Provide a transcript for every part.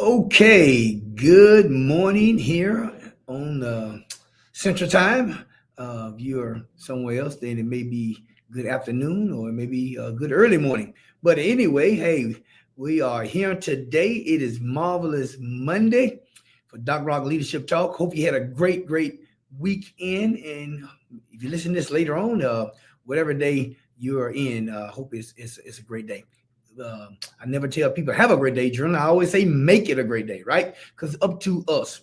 Okay, good morning here on Central Time. If you're somewhere else, then it may be good afternoon or maybe a good early morning. But anyway, hey, we are here today. It is Marvelous Monday for Doc Rock Leadership Talk. Hope you had a great weekend. And if you listen to this later on, whatever day you are in, hope it's a great day. I never tell people have a great day, Jordan. I always say make it a great day, right? Because up to us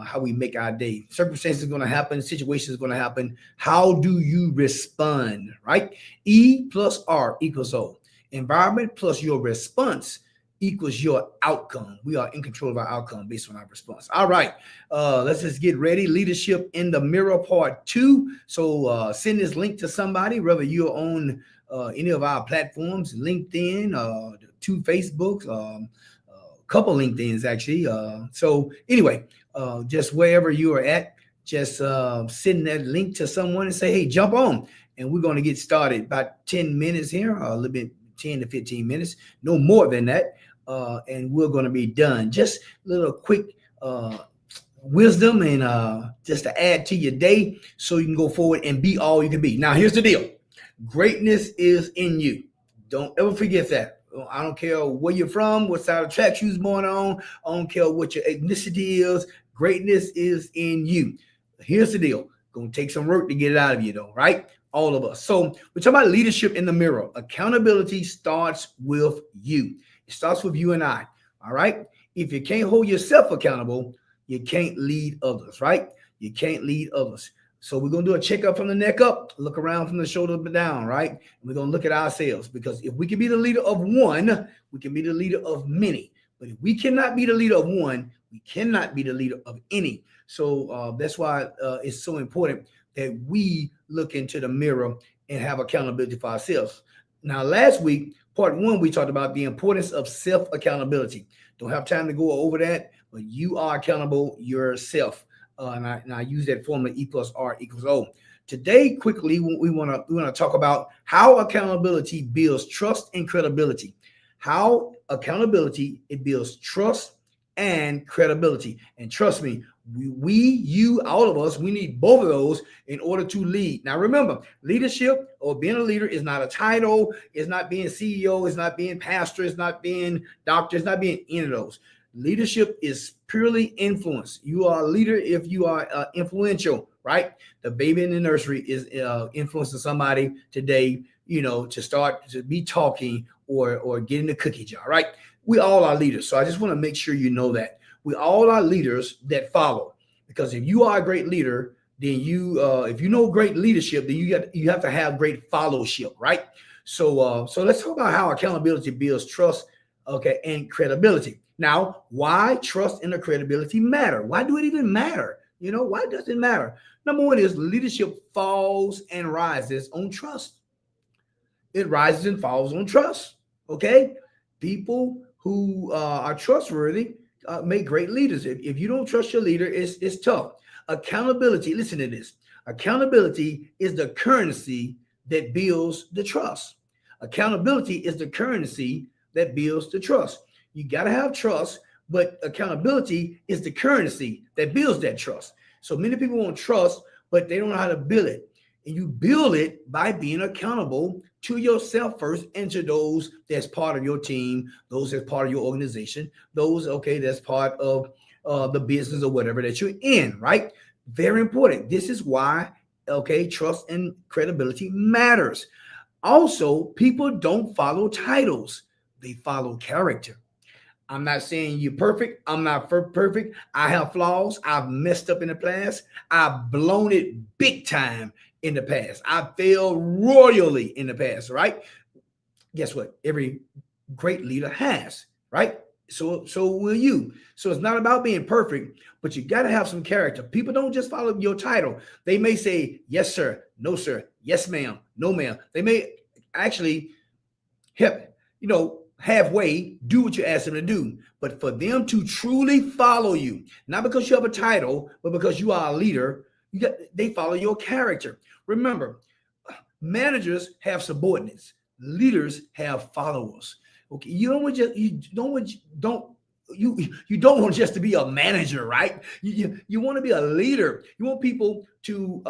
how we make our day. Circumstances going to happen, situations going to happen. How do you respond, right? E plus R equals O. Environment plus your response equals your outcome. We are in control of our outcome based on our response. All right, let's just get ready. Leadership in the Mirror Part 2. So send this link to somebody, whether you're on any of our platforms, LinkedIn, two Facebooks, a couple LinkedIns actually. So anyway, just wherever you are at, just send that link to someone and say, hey, jump on. And we're going to get started about 10 minutes here, a little bit, 10 to 15 minutes, no more than that. And we're going to be done. Just a little quick wisdom and just to add to your day so you can go forward and be all you can be. Now, here's the deal. Greatness is in you. Don't ever forget that. I don't care where you're from, what side of the tracks you're born on. I don't care what your ethnicity is. Greatness is in you. Here's the deal. Going to take some work to get it out of you, though, right? All of us. So we're talking about leadership in the mirror. Accountability starts with you. It starts with you and I. All right. If you can't hold yourself accountable, you can't lead others, right? You can't lead others. So we're going to do a checkup from the neck up, look around from the shoulder down, right? And we're going to look at ourselves, because if we can be the leader of one, we can be the leader of many. But if we cannot be the leader of one, we cannot be the leader of any. So that's why it's so important that we look into the mirror and have accountability for ourselves. Now, last week, part 1, we talked about the importance of self-accountability. Don't have time to go over that, but you are accountable yourself. And I use that formula E plus R equals O. Today, quickly, we want to talk about how accountability builds trust and credibility. How accountability, it builds trust and credibility. And trust me, you, all of us, we need both of those in order to lead. Now, remember, leadership or being a leader is not a title. It's not being CEO. It's not being pastor. It's not being doctor. It's not being any of those. Leadership is purely influence. You are a leader if you are influential, right? The baby in the nursery is influencing somebody today, to start to be talking or get in the cookie jar, right? We all are leaders. So I just want to make sure you know that. We all are leaders that follow. Because if you are a great leader, then if you know great leadership, then you have to have great fellowship, right? So let's talk about how accountability builds trust, okay, and credibility. Now, why trust and credibility matter? Why do it even matter? Why does it matter? Number one is leadership falls and rises on trust. It rises and falls on trust. Okay? People who are trustworthy make great leaders. If you don't trust your leader, it's tough. Accountability, listen to this. Accountability is the currency that builds the trust. Accountability is the currency that builds the trust. You got to have trust, but accountability is the currency that builds that trust. So many people want trust, but they don't know how to build it. And you build it by being accountable to yourself first and to those that's part of your team, those that's part of your organization, those, okay, that's part of the business or whatever that you're in, right? Very important. This is why, okay, trust and credibility matters. Also, people don't follow titles. They follow character. I'm not saying you're perfect. I'm not perfect. I have flaws. I've messed up in the past. I've blown it big time in the past. I failed royally in the past, right? Guess what? Every great leader has, right? So will you. So it's not about being perfect, but you got to have some character. People don't just follow your title. They may say, yes, sir, no, sir, yes, ma'am, no, ma'am. They may actually halfway do what you ask them to do. But for them to truly follow you, not because you have a title, but because you are a leader, they follow your character. Remember, managers have subordinates. Leaders have followers. Okay, don't you don't want just to be a manager, right? You want to be a leader. You want people to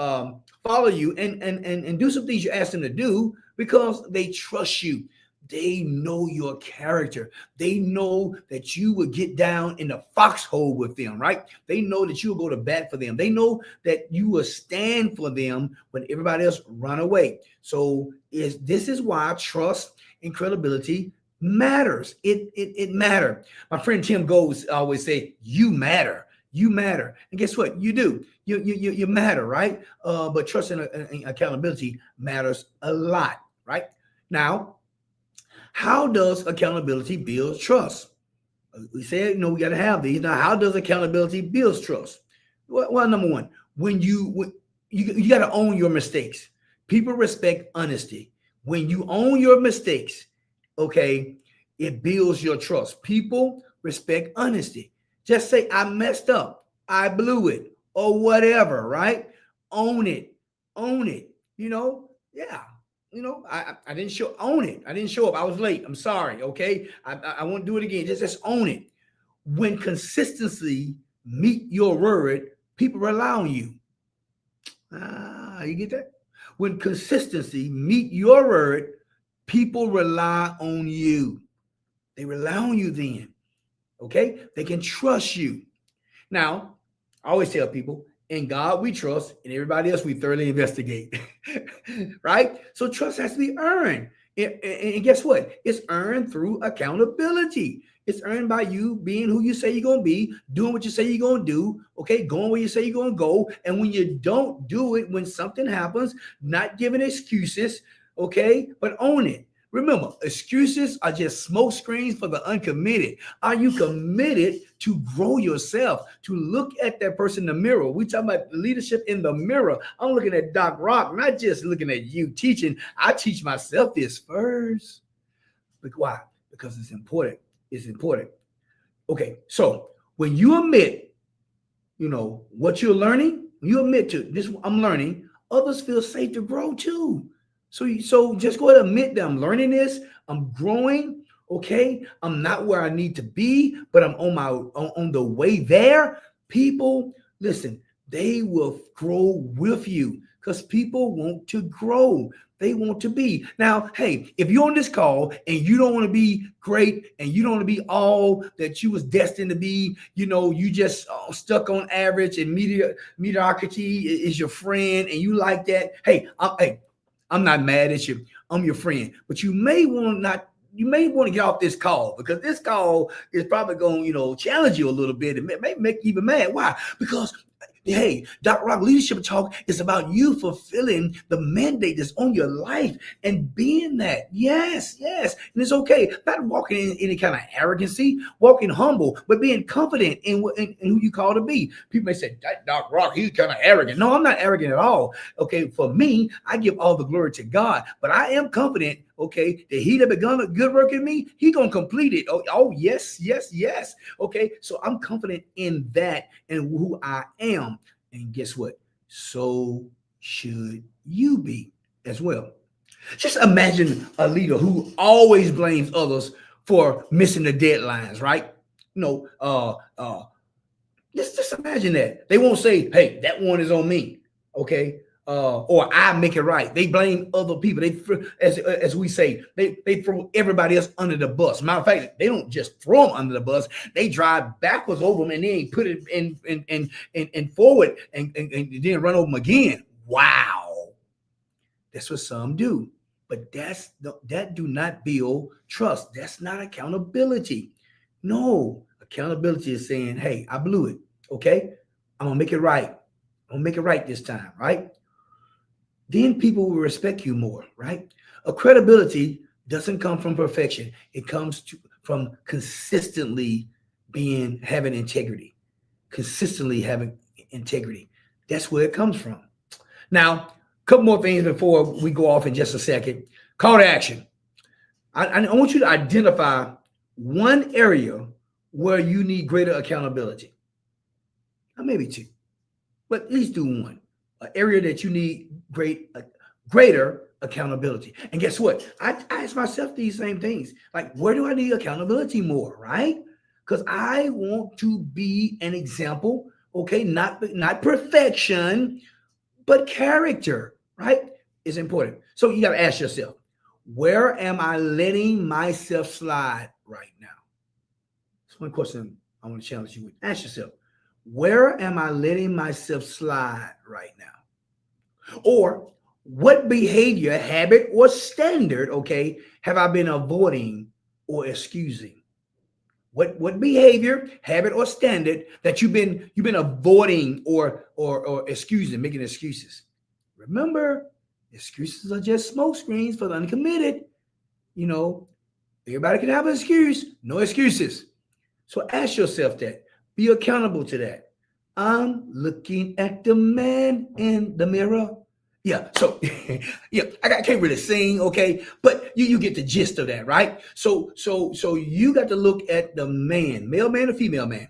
follow you and do some things you ask them to do because they trust you. They know your character. They know that you will get down in the foxhole with them, right? They know that you will go to bat for them. They know that you will stand for them when everybody else run away. So this is why trust and credibility matters. It matters. My friend Tim Goes always say, "You matter." You matter, and guess what? You do. You matter, right? But trust and accountability matters a lot, right? Now, how does accountability build trust? We said, we got to have these. Now, how does accountability build trust? Well, number one, when you got to own your mistakes. People respect honesty. When you own your mistakes, okay, it builds your trust. People respect honesty. Just say, I messed up, I blew it, or whatever, right? Own it. Own it. Yeah. I didn't own it. I didn't show up. I was late. I'm sorry. Okay. I won't do it again. Just own it. When consistency meet your word, people rely on you. You get that? When consistency meet your word, people rely on you. They rely on you then. Okay. They can trust you. Now, I always tell people, in God we trust, and everybody else we thoroughly investigate. Right? So trust has to be earned. And guess what? It's earned through accountability. It's earned by you being who you say you're going to be, doing what you say you're going to do, okay, going where you say you're going to go. And when you don't do it, when something happens, not giving excuses, okay, but own it. Remember, excuses are just smoke screens for the uncommitted. Are you committed to grow yourself, to look at that person in the mirror? We talk about leadership in the mirror. I'm looking at Doc Rock, not just looking at you teaching. I teach myself this first. But why? Because it's important. It's important. Okay, so when you admit, what you're learning, you admit to this, I'm learning, others feel safe to grow too. So just go ahead and admit that I'm learning this. I'm growing. Okay. I'm not where I need to be, but I'm on the way there. People, listen, they will grow with you because people want to grow. They want to be. Now, hey, if you're on this call and you don't want to be great and you don't want to be all that you was destined to be, you just stuck on average and mediocrity is your friend and you like that. Hey, I'm not mad at you. I'm your friend, but you may want to get off this call because this call is probably going to, challenge you a little bit and may make you even mad. Why? Because, hey, Dr. Rock Leadership Talk is about you fulfilling the mandate that's on your life and being that. Yes. And it's okay. Not walking in any kind of arrogancy, walking humble, but being confident in who you call to be. People may say, Dr. Rock, he's kind of arrogant. No, I'm not arrogant at all. Okay, for me, I give all the glory to God, but I am confident, okay, that he that begun a good work in me, he gonna complete it. Oh, yes. Okay, so I'm confident in that and who I am. And guess what? So should you be as well. Just imagine a leader who always blames others for missing the deadlines, right? Just imagine that. They won't say, hey, that one is on me. Okay. Or I make it right. They blame other people. They, as we say, they throw everybody else under the bus. Matter of fact, they don't just throw them under the bus. They drive backwards over them and then put it in forward and then run over them again. Wow, that's what some do. But that do not build trust. That's not accountability. No, accountability is saying, hey, I blew it. Okay, I'm gonna make it right. I'm gonna make it right this time, right? Then people will respect you more, right? A credibility doesn't come from perfection. It comes from consistently having integrity. Consistently having integrity. That's where it comes from. Now, a couple more things before we go off in just a second. Call to action. I want you to identify one area where you need greater accountability. Or maybe two, but at least do one. An area that you need greater accountability. And guess what? I ask myself these same things. Like, where do I need accountability more, right? because I want to be an example. Okay, not perfection, but character, right? Is important. So you got to ask yourself, where am I letting myself slide right now? That's one question I want to challenge you with. Ask yourself, where am I letting myself slide right now? Or what behavior, habit, or standard, okay, have I been avoiding or excusing? What behavior, habit, or standard that you've been avoiding or excusing, making excuses? Remember, excuses are just smoke screens for the uncommitted. You know, everybody can have an excuse, no excuses. So ask yourself that. Be accountable to that. I'm looking at the man in the mirror. Yeah, so yeah, I can't really sing, okay, but you get the gist of that, right? So you got to look at the man, male man or female man,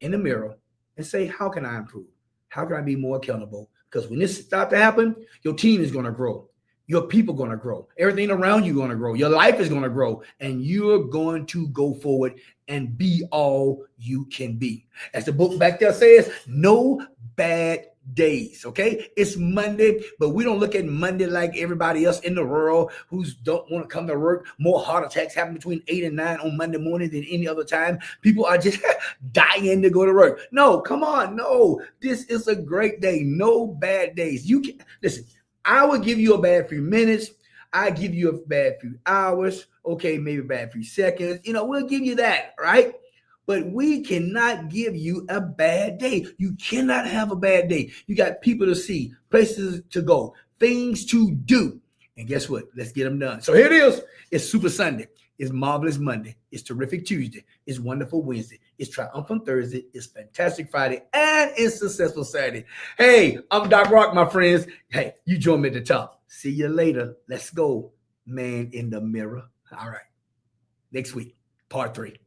in the mirror and say, how can I improve? How can I be more accountable? Because when this starts to happen, your team is going to grow. Your people are going to grow. Everything around you is going to grow. Your life is going to grow. And you're going to go forward and be all you can be. As the book back there says, no bad days. Okay, it's Monday, but we don't look at Monday like everybody else in the world who's don't want to come to work. More heart attacks happen between 8 and 9 on Monday morning than any other time. People are just dying to go to work. No, come on, no. This is a great day. No bad days. You can listen. I will give you a bad few minutes. I give you a bad few hours. Okay, maybe a bad few seconds. We'll give you that, right? But we cannot give you a bad day. You cannot have a bad day. You got people to see, places to go, things to do. And guess what? Let's get them done. So here it is. It's Super Sunday. It's Marvelous Monday. It's Terrific Tuesday. It's Wonderful Wednesday. It's Triumphant Thursday. It's Fantastic Friday. And it's Successful Saturday. Hey, I'm Doc Rock, my friends. Hey, you join me at the top. See you later. Let's go. Man in the mirror. All right. Next week, part 3.